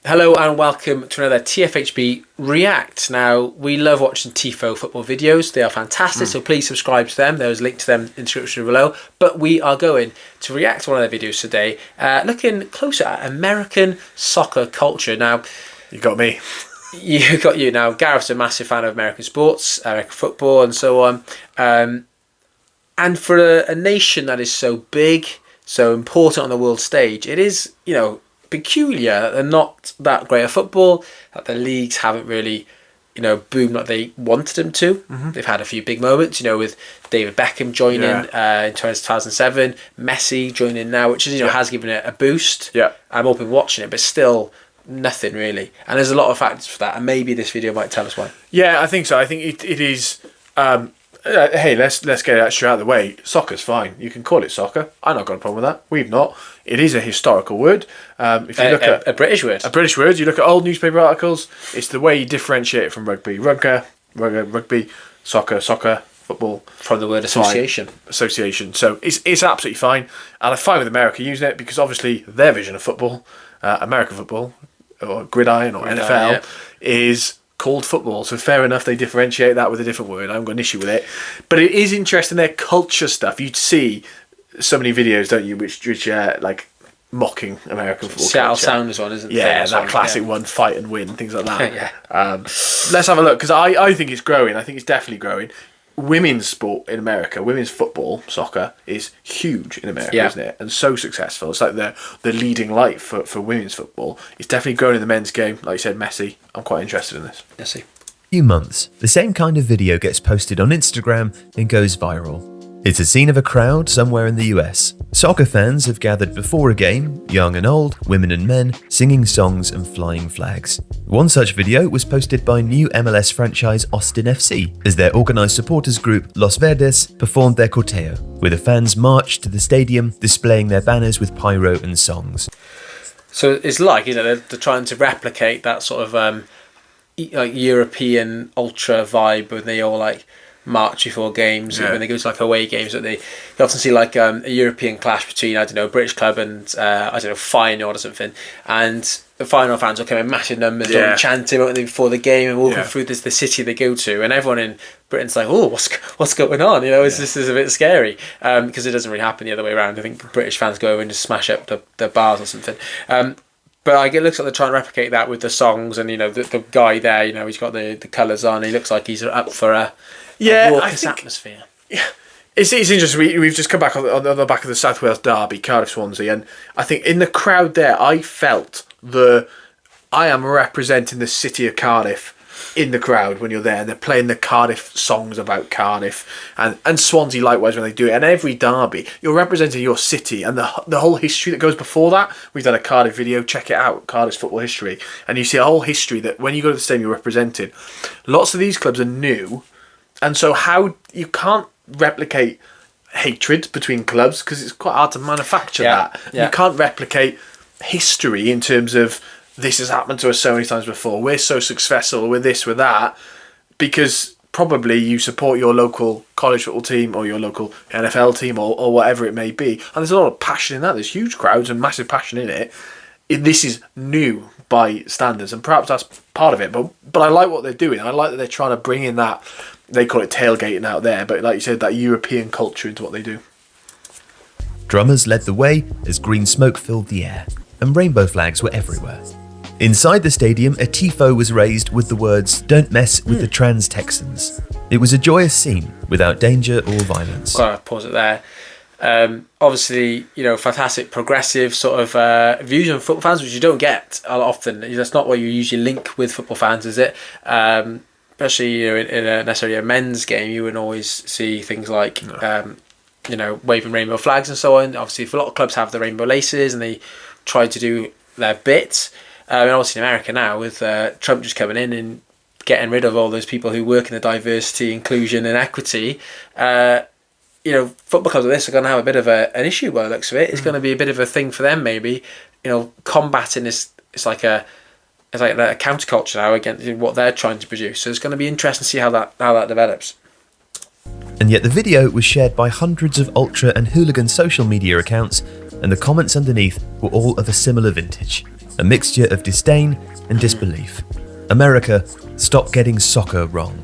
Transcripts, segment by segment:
Hello and welcome to another TFHB React. Now, we love watching Tifo Football videos. They are fantastic, so please subscribe to them. There's a link to them in the description below. But we are going to react to one of their videos today, looking closer at American soccer culture. Now, you got me. You got you. Now, Gareth's a massive fan of American sports, American football and so on. And for a nation that is so big, so important on the world stage, it is, peculiar that they're not that great at football, that the leagues haven't really, boomed like they wanted them to. Mm-hmm. They've had a few big moments, with David Beckham joining in 2007, Messi joining now, which is, has given it a boost. Yeah. I'm open watching it, but still nothing really. And there's a lot of factors for that, and maybe this video might tell us why. Yeah, I think so. I think it is... hey, let's get that straight out of the way. Soccer's fine. You can call it soccer. I've not got a problem with that. We've not. It is a historical word. If you look at a British word, you look at old newspaper articles. It's the way you differentiate it from rugby, rugby, soccer, football. From the word association. So it's absolutely fine, and I'm fine with America using it because obviously their vision of football, American football, or gridiron or NFL, is called football, so fair enough they differentiate that with a different word. I haven't got an issue with it, but it is interesting, their culture stuff. You'd see so many videos, don't you, which like mocking American football Seattle culture. Sounders one, isn't it? Yeah, that classic one, fight and win, things like that. Let's have a look, because I think it's growing. I think it's definitely growing. Women's sport in America, women's football, soccer, is huge in America, isn't it? And so successful. It's like the leading light for women's football. It's definitely growing in the men's game. Like you said, Messi. I'm quite interested in this. Messi. Few months, the same kind of video gets posted on Instagram and goes viral. It's a scene of a crowd somewhere in the US. Soccer fans have gathered before a game, young and old, women and men, singing songs and flying flags. One such video was posted by new MLS franchise Austin FC as their organised supporters group Los Verdes performed their corteo, where the fans marched to the stadium displaying their banners with pyro and songs. So it's like, they're trying to replicate that sort of European ultra vibe when they all march before games, when they go to away games, that they often see a European clash between, a British club and Feyenoord or something, and the Feyenoord fans will come in massive numbers, chanting before the game and walking through the city they go to, and everyone in Britain's like, oh, what's going on? This is a bit scary, because it doesn't really happen the other way around. I think British fans go over and just smash up the bars or something. But it looks like they're trying to replicate that with the songs, and the guy there, he's got the colours on. He looks like he's up for a raucous atmosphere. Yeah, it's interesting. We've just come back on the back of the South Wales derby, Cardiff Swansea, and I think in the crowd there, I felt I am representing the city of Cardiff in the crowd when you're there, and they're playing the Cardiff songs about Cardiff, and Swansea likewise when they do it. And every derby, you're representing your city and the whole history that goes before that. We've done a Cardiff video, check it out, Cardiff's football history, and you see a whole history that when you go to the stadium you're represented. Lots of these clubs are new. And so how you can't replicate hatred between clubs because it's quite hard to manufacture that. Yeah. You can't replicate history in terms of this has happened to us so many times before. We're so successful with this, with that, because probably you support your local college football team or your local NFL team or whatever it may be. And there's a lot of passion in that. There's huge crowds and massive passion in it. This is new by standards, and perhaps that's part of it. But I like what they're doing. I like that they're trying to bring in that. They call it tailgating out there, but like you said, that European culture into what they do. Drummers led the way as green smoke filled the air, and rainbow flags were everywhere. Inside the stadium, a tifo was raised with the words, "Don't mess with the trans Texans." It was a joyous scene, without danger or violence. Gotta pause it there. Obviously, fantastic progressive sort of views on football fans, which you don't get a lot often. That's not what you usually link with football fans, is it? Especially in necessarily a men's game, you wouldn't always see things like waving rainbow flags and so on. Obviously, a lot of clubs have the rainbow laces and they try to do their bit. And obviously in America now, with Trump just coming in and getting rid of all those people who work in the diversity, inclusion and equity, football clubs like this are going to have a bit of an issue by the looks of it. It's going to be a bit of a thing for them maybe. Combating this, it's like a counterculture now against what they're trying to produce. So it's going to be interesting to see how that develops. And yet the video was shared by hundreds of ultra and hooligan social media accounts, and the comments underneath were all of a similar vintage. a mixture of disdain and disbelief. America, stop getting soccer wrong.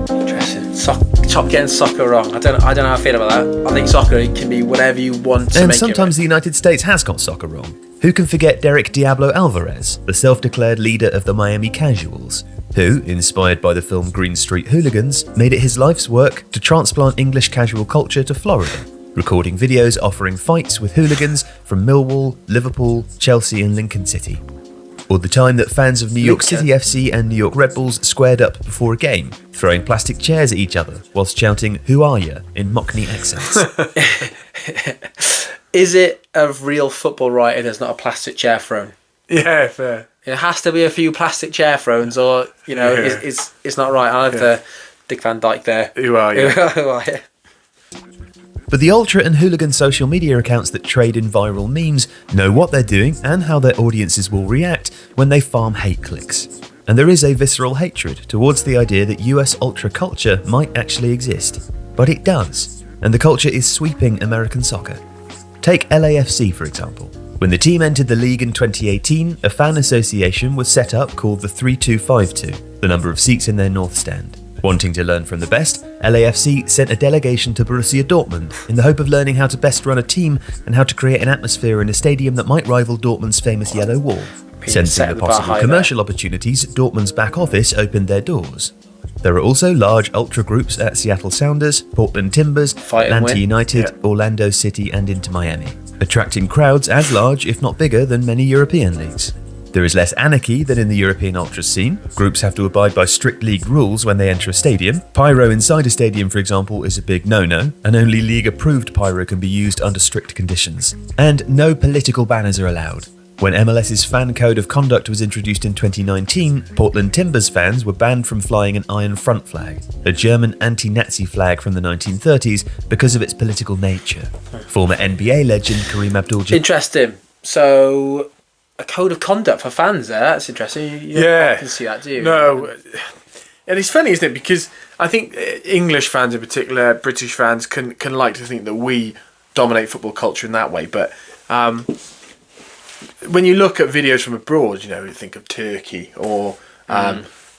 Interesting. Stop getting soccer wrong. I don't know how I feel about that. I think soccer can be whatever you want to And make sometimes the United States has got soccer wrong. Who can forget Derek Diablo Alvarez, the self-declared leader of the Miami Casuals, who, inspired by the film Green Street Hooligans, made it his life's work to transplant English casual culture to Florida, recording videos offering fights with hooligans from Millwall, Liverpool, Chelsea and Lincoln City. Or the time that fans of New York City FC and New York Red Bulls squared up before a game, throwing plastic chairs at each other whilst shouting "Who are ya?" in Mockney accents. Is it a real football right if there's not a plastic chair thrown? Yeah, fair. It has to be a few plastic chair throws, or it's not right. I have the Dick Van Dyke there. Who are you? Who are you? But the ultra and hooligan social media accounts that trade in viral memes know what they're doing and how their audiences will react when they farm hate clicks. And there is a visceral hatred towards the idea that US ultra culture might actually exist. But it does, and the culture is sweeping American soccer. Take LAFC for example. When the team entered the league in 2018, a fan association was set up called the 3252, the number of seats in their north stand. Wanting to learn from the best, LAFC sent a delegation to Borussia Dortmund in the hope of learning how to best run a team and how to create an atmosphere in a stadium that might rival Dortmund's famous Yellow Wall. Sensing the possible commercial opportunities, Dortmund's back office opened their doors. There are also large ultra groups at Seattle Sounders, Portland Timbers, Atlanta United, Orlando City and Inter Miami, attracting crowds as large, if not bigger, than many European leagues. There is less anarchy than in the European ultra scene. Groups have to abide by strict league rules when they enter a stadium. Pyro inside a stadium, for example, is a big no-no, and only league-approved pyro can be used under strict conditions. And no political banners are allowed. When MLS's fan code of conduct was introduced in 2019, Portland Timbers fans were banned from flying an iron front flag, a German anti-Nazi flag from the 1930s, because of its political nature. Former NBA legend Kareem Abdul-Jabbar... Interesting. So, a code of conduct for fans there, that's interesting. You don't often see that, do you? No. And it's funny, isn't it? Because I think English fans in particular, British fans, can like to think that we dominate football culture in that way, but... when you look at videos from abroad, you think of Turkey or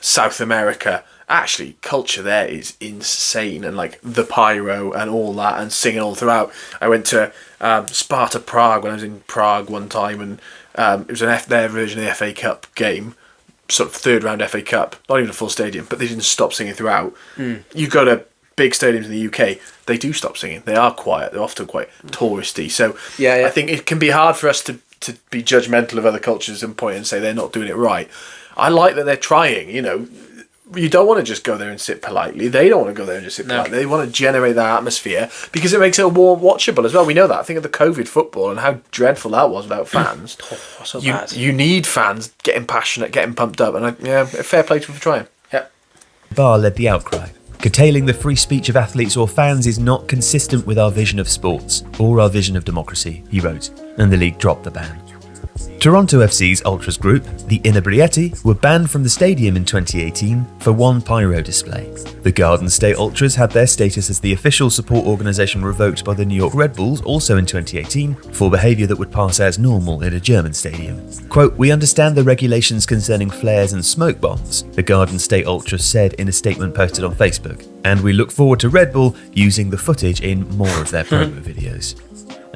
South America, actually culture there is insane, and like the pyro and all that and singing all throughout. I went to Sparta Prague when I was in Prague one time, and it was their version of the FA Cup game, sort of third round FA Cup, not even a full stadium, but they didn't stop singing throughout. You go to big stadiums in the UK, they do stop singing. They are quiet. They're often quite touristy. So I think it can be hard for us to be judgmental of other cultures and point and say they're not doing it right. I like that they're trying, You don't want to just go there and sit politely. They don't want to go there and just sit politely. They want to generate that atmosphere because it makes it more watchable as well. We know that. Think of the COVID football and how dreadful that was without fans. So bad. You need fans getting passionate, getting pumped up, and fair play to them for trying. Yep. Barr led the outcry. Curtailing the free speech of athletes or fans is not consistent with our vision of sports or our vision of democracy, he wrote, and the league dropped the ban. Toronto FC's Ultras group, the Inebrieti, were banned from the stadium in 2018 for one pyro display. The Garden State Ultras had their status as the official support organisation revoked by the New York Red Bulls also in 2018 for behaviour that would pass as normal in a German stadium. Quote, "We understand the regulations concerning flares and smoke bombs," the Garden State Ultras said in a statement posted on Facebook, "and we look forward to Red Bull using the footage in more of their promo videos."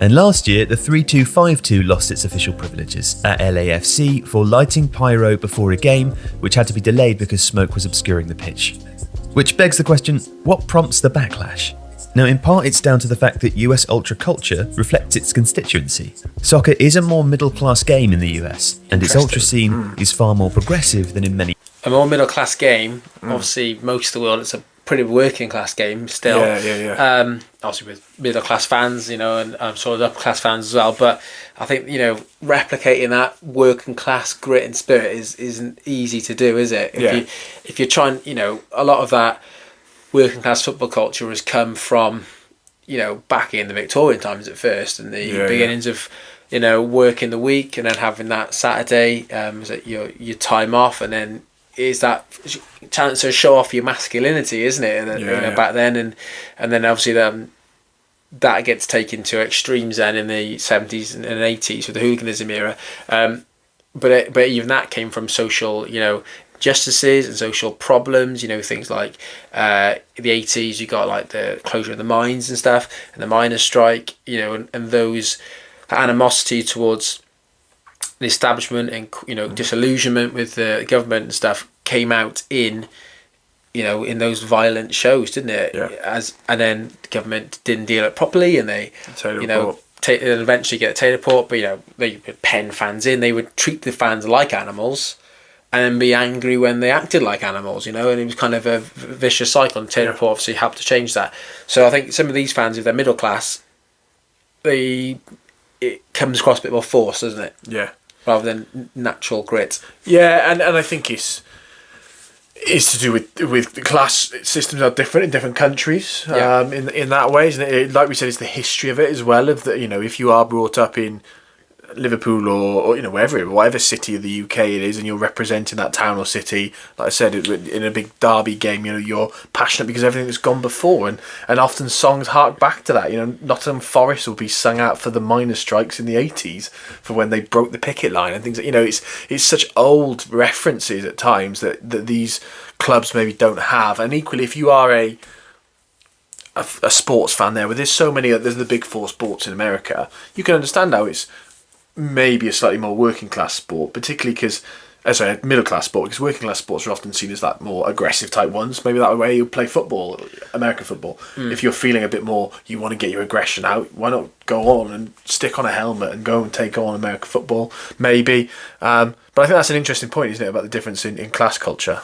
And last year, the 3252 lost its official privileges at LAFC for lighting pyro before a game, which had to be delayed because smoke was obscuring the pitch. Which begs the question, what prompts the backlash? Now, in part, it's down to the fact that US ultra culture reflects its constituency. Soccer is a more middle-class game in the US, and its ultra scene is far more progressive than in many... A more middle-class game, obviously most of the world, it's a pretty working class game still. Obviously with middle class fans, and sort of upper class fans as well. But I think replicating that working class grit and spirit isn't easy to do, is it? If you're trying, a lot of that working class football culture has come from, back in the Victorian times at first, and the beginnings of working the week and then having that Saturday your time off, and then is that chance to show off your masculinity, isn't it? And back then, and then obviously that gets taken to extremes then in the 70s and 80s with the hooliganism era. But even that came from social, justices and social problems, things like the 80s, you got like the closure of the mines and stuff, and the miners' strike, and those animosity towards the establishment and, disillusionment with the government and stuff came out in those violent shows, didn't it? Yeah. And then the government didn't deal it properly, and they, and eventually get a Taylor report. But they would pen fans in. They would treat the fans like animals, and then be angry when they acted like animals. And it was kind of a vicious cycle. And Taylor report obviously helped to change that. So I think some of these fans, if they're middle class, it comes across a bit more force, doesn't it? Yeah. Rather than natural grit. Yeah, and I think it's to do with the class systems are different in different countries. In that way, isn't it? Like we said, it's the history of it as well. Of the, if you are brought up in Liverpool or whatever city of the UK it is, and you're representing that town or city, like I said, in a big derby game, you're passionate because everything that's gone before, and often songs hark back to that. Nottingham Forest will be sung out for the miners' strikes in the 80s for when they broke the picket line and things. It's such old references at times that these clubs maybe don't have. And equally, if you are a sports fan there's the big four sports in America, you can understand how it's maybe a slightly more working class sport, particularly because middle class sport, because working class sports are often seen as that more aggressive type ones. Maybe that way you play football, American football. If you're feeling a bit more, you want to get your aggression out, why not go on and stick on a helmet and go and take on American football? Maybe, but I think that's an interesting point, isn't it, about the difference in class culture.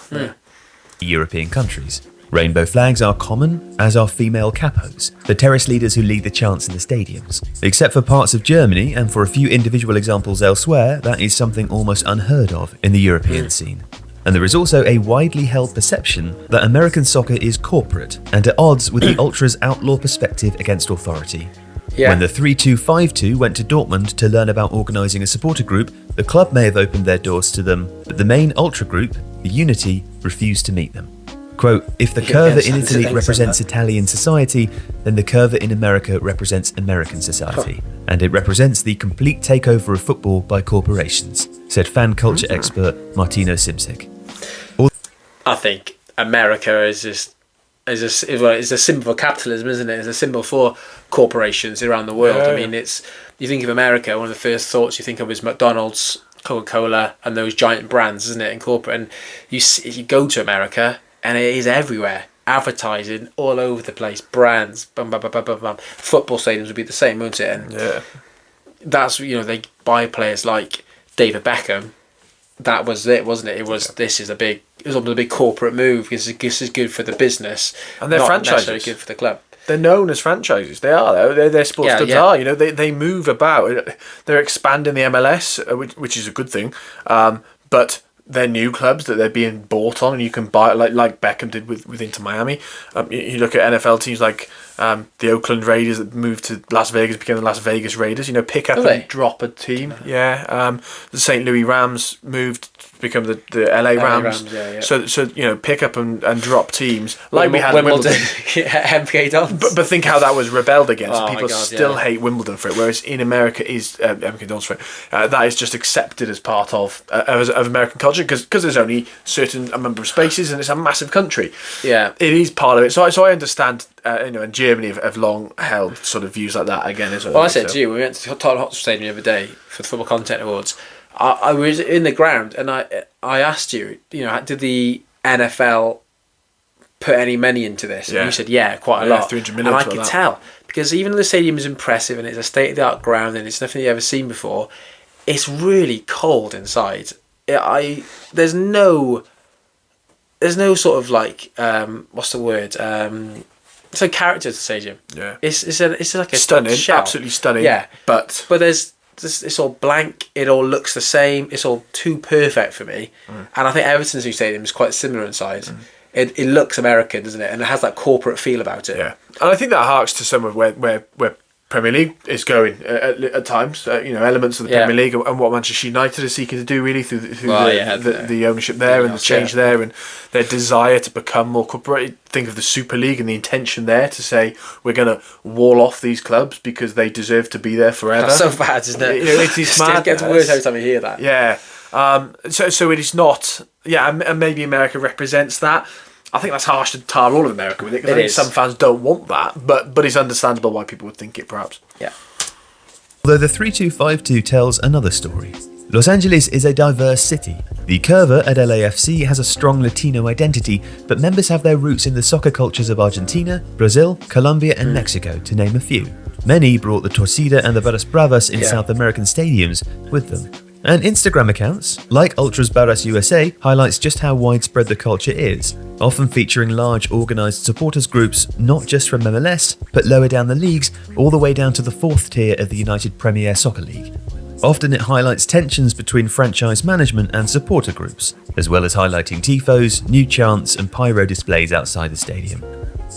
European countries. Rainbow flags are common, as are female capos, the terrace leaders who lead the chants in the stadiums. Except for parts of Germany and for a few individual examples elsewhere, that is something almost unheard of in the European scene. And there is also a widely held perception that American soccer is corporate and at odds with the ultras' outlaw perspective against authority. Yeah. When the 3252 went to Dortmund to learn about organising a supporter group, the club may have opened their doors to them, but the main ultra group, the Unity, refused to meet them. Quote, if the curva in Italy represents Italian society, then the curva in America represents American society. And it represents the complete takeover of football by corporations, said fan culture expert Martino Simsek. I think America is a symbol for capitalism, isn't it? It's a symbol for corporations around the world. I mean, you think of America, one of the first thoughts you think of is McDonald's, Coca-Cola, and those giant brands, isn't it, in corporate? And you go to America, and it is everywhere. Advertising all over the place. Brands. Bum, bum, bum, bum, bum, bum. Football stadiums would be the same, wouldn't it? And that's, they buy players like David Beckham. That was it, wasn't it? It was almost a big corporate move because this is good for the business. And they're not franchises. necessarily good for the club. They're known as franchises. They are. They're sports clubs are. They move about. They're expanding the MLS, which is a good thing. But they're new clubs that they're being bought on, and you can buy like Beckham did with Inter Miami. You look at NFL teams like the Oakland Raiders that moved to Las Vegas, became the Las Vegas Raiders. Pick up and drop a team. The St. Louis Rams moved to become the LA Rams. So pick up and drop teams like we had Wimbledon. MK Dons. But think how that was rebelled against. People still hate Wimbledon for it, whereas in America is MK Dons for it. That is just accepted as part of American culture because there's only certain number of spaces and it's a massive country. Yeah, it is part of it. So I understand. And Germany have long held sort of views like that again as well. Well, I said to you, we went to Tottenham Hotspur Stadium the other day for the Football Content Awards. I was in the ground and I asked you, did the NFL put any money into this? And you said, quite a lot. 300 million. And I could tell because even though the stadium is impressive and it's a state-of-the-art ground and it's nothing you've ever seen before, it's really cold inside. There's no sort of like what's the word? So character to the stadium. Yeah, it's like a stunning, shell. Absolutely stunning. Yeah, but there's it's all blank. It all looks the same. It's all too perfect for me. And I think Everton's new stadium is quite similar inside. It looks American, doesn't it? And it has that corporate feel about it. Yeah, and I think that harks to some of where Premier League is going at times. Elements of the Premier League and what Manchester United are seeking to do really through the ownership there and the change there and their desire to become more corporate. Think of the Super League and the intention there to say we're going to wall off these clubs because they deserve to be there forever. That's so bad, isn't it? It is mad. It gets worse every time you hear that. Yeah. So it is not. Yeah, and maybe America represents that. I think that's harsh to tar all of America with it, because I think some fans don't want that, but it's understandable why people would think it, perhaps. Yeah. Although the 3252 tells another story. Los Angeles is a diverse city. The Curva at LAFC has a strong Latino identity, but members have their roots in the soccer cultures of Argentina, Brazil, Colombia and Mexico, to name a few. Many brought the Torcida and the Barras Bravas in South American stadiums with them. And Instagram accounts, like Ultras Barras USA, highlights just how widespread the culture is, often featuring large organised supporters groups not just from MLS, but lower down the leagues, all the way down to the 4th tier of the United Premier Soccer League. Often it highlights tensions between franchise management and supporter groups, as well as highlighting tifos, new chants and pyro displays outside the stadium.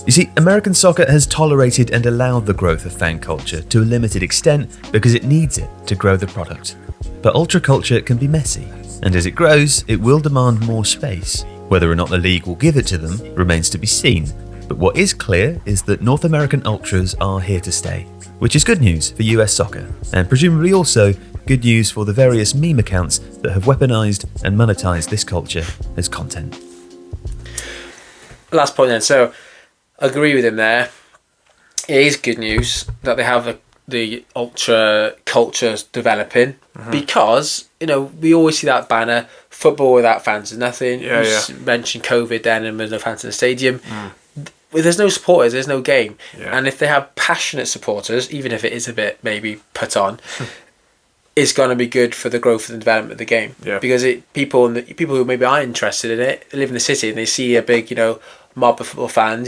You see, American soccer has tolerated and allowed the growth of fan culture to a limited extent because it needs it to grow the product. But ultra culture can be messy, and as it grows, it will demand more space. Whether or not the league will give it to them remains to be seen. But what is clear is that North American ultras are here to stay, which is good news for US soccer, and presumably also good news for the various meme accounts that have weaponized and monetized this culture as content. Last point then, so I agree with him there. It is good news that they have the ultra culture developing, because we always see that banner, football without fans is nothing. You mentioned COVID then, and there's no fans in the stadium. If there's no supporters, there's no game. And if they have passionate supporters, even if it is a bit maybe put on, it's going to be good for the growth and development of the game. Because people who maybe are interested in it live in the city and they see a big mob of football fans,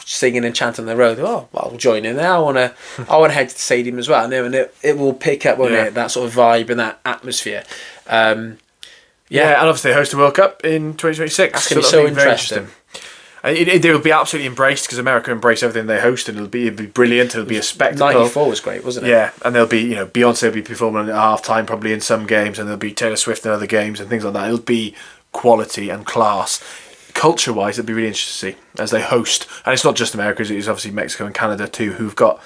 singing and chanting on the road. Oh, well, I'll join in there. I want to head to the stadium as well. And it will pick up, won't it, that sort of vibe and that atmosphere. And obviously they host the World Cup in 2026. That's going to be so interesting. It will be absolutely embraced, because America embrace everything they host, and it'll be brilliant. It'll be a spectacle. 94 was great, wasn't it? Yeah, and there'll be Beyonce will be performing at half time probably in some games, and there'll be Taylor Swift in other games and things like that. It'll be quality and class. Culture wise, it'll be really interesting to see as they host, and it's not just America; it's obviously Mexico and Canada too, who've got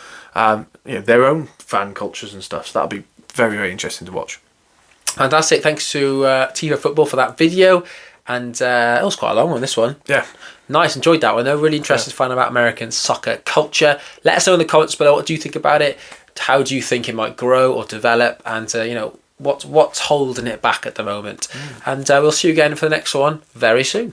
their own fan cultures and stuff. So that'll be very, very interesting to watch. Fantastic! Thanks to Tifo Football for that video, and it was quite a long one. This one, nice. Enjoyed that one. Though. Really interested to find out about American soccer culture. Let us know in the comments below, what do you think about it? How do you think it might grow or develop? And what's holding it back at the moment? And we'll see you again for the next one very soon.